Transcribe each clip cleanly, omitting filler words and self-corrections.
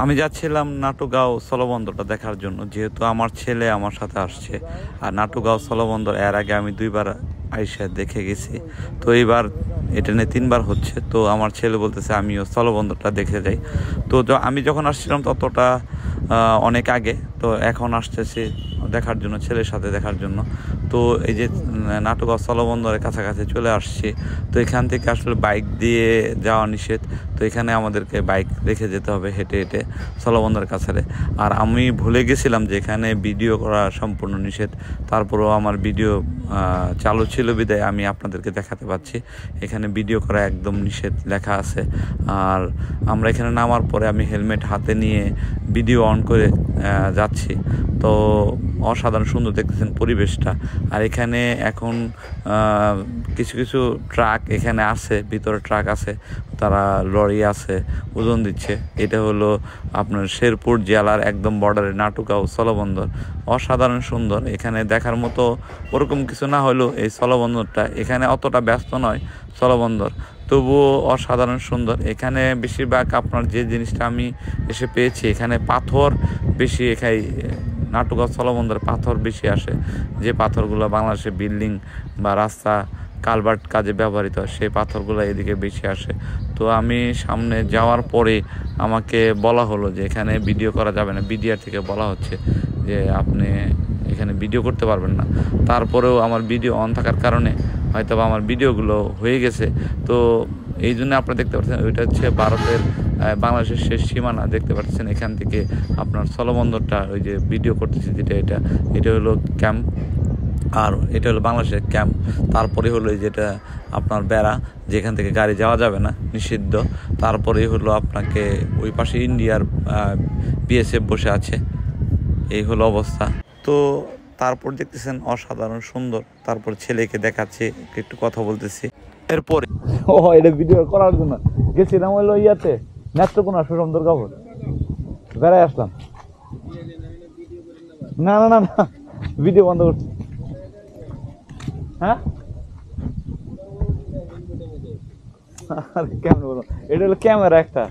আমি যাচ্ছিলাম নাটুগাঁও স্থলবন্দরটা দেখার জন্য, যেহেতু আমার ছেলে আমার সাথে আসছে। আর নাটুগাঁও স্থলবন্দর এর আগে আমি 2বার আইসা দেখে গেছি, তো এইবার এটা নিয়ে 3বার হচ্ছে। তো আমার ছেলে বলতেছে আমিও স্থলবন্দরটা দেখে যাই। তো আমি যখন আসছিলাম ততটা অনেক আগে, তো এখন আসতেছি দেখার জন্য, ছেলের সাথে দেখার জন্য। তো এই যে নাটুগাঁও স্থলবন্দরের কাছাকাছি চলে আসছি। তো এখান থেকে আসলে বাইক দিয়ে যাওয়া নিষেধ, তো এখানে আমাদেরকে বাইক রেখে যেতে হবে হেঁটে হেঁটে স্থলবন্দরের কাছে। আর আমি ভুলে গেছিলাম যে এখানে ভিডিও করা সম্পূর্ণ নিষেধ। তারপরেও আমার ভিডিও চালু ছিল বিদায় আমি আপনাদেরকে দেখাতে পাচ্ছি। এখানে ভিডিও করা একদম নিষেধ লেখা আছে। আর আমরা এখানে নামার পরে আমি হেলমেট হাতে নিয়ে ভিডিও অন করে যাচ্ছি। তো অসাধারণ সুন্দর দেখতেছেন পরিবেশটা। আর এখানে এখন কিছু কিছু ট্রাক এখানে আছে, ভিতরে ট্রাক আছে, তারা লরি আছে, ওজন দিচ্ছে। এটা হলো আপনার শেরপুর জেলার একদম বর্ডারে নাটুগাঁও স্থলবন্দর। অসাধারণ সুন্দর। এখানে দেখার মতো ওরকম কিছু না হলেও এই স্থলবন্দরটা এখানে অতটা ব্যস্ত নয় স্থলবন্দর, তবুও অসাধারণ সুন্দর। এখানে বেশিরভাগ আপনার যে জিনিসটা আমি এসে পেয়েছি, এখানে পাথর বেশি, এখানে নাটুগাঁও স্থলবন্দরে পাথর বেশি আসে, যে পাথরগুলো বাংলাদেশে বিল্ডিং বা রাস্তা কালভার্ট কাজে ব্যবহৃত হয়, সেই পাথরগুলো এদিকে বেশি আসে। তো আমি সামনে যাওয়ার পরে আমাকে বলা হলো যে এখানে ভিডিও করা যাবে না, বিডিআর থেকে বলা হচ্ছে যে আপনি এখানে ভিডিও করতে পারবেন না। তারপরেও আমার ভিডিও অন থাকার কারণে হয়তো আমার ভিডিওগুলো হয়ে গেছে। তো এই জন্য আপনারা দেখতে পাচ্ছেন ওইটা হচ্ছে ভারতের বাংলাদেশের শেষ সীমানা, দেখতে পাচ্ছেন এখান থেকে আপনার স্থলবন্দরটা, ওই যে ভিডিও করতেছি যেটা, এটা হলো ক্যাম্প, আর এটা হলো বাংলাদেশের ক্যাম্প। তারপরে হলো যেটা আপনার বেড়া, যেখান থেকে গাড়ি যাওয়া যাবে না, নিষিদ্ধ। তারপরে হলো আপনাকে ওই পাশে ইন্ডিয়ার বিএসএফ বসে আছে। এই হলো অবস্থা। তো তারপর দেখতেছেন অসাধারণ সুন্দর। তারপর ছেলেকে দেখাচ্ছি, একটু কথা বলতেছি। এরপরে এটা ভিডিও করার জন্য গেছিলাম হলো ইয়াতে নেত্রকোনা সুরম দুর্গাপুর, বেড়াই আসলাম। না না না না, ভিডিও বন্ধ করছি। হ্যাঁ কেমন বলো, এটা হলো ক্যামেরা একটা।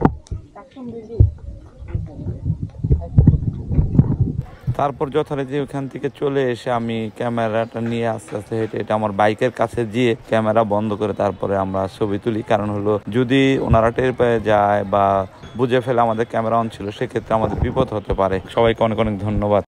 তারপর যথারীতি ওখান থেকে চলে এসে আমি ক্যামেরাটা নিয়ে আস্তে আস্তে হেঁটে এটা আমার বাইকের কাছে গিয়ে ক্যামেরা বন্ধ করে তারপরে আমরা ছবি তুলি। কারণ হলো যদি ওনারা টের পেয়ে যায় বা বুঝে ফেলে আমাদের ক্যামেরা অন ছিল, সেক্ষেত্রে আমাদের বিপদ হতে পারে। সবাইকে অনেক অনেক ধন্যবাদ।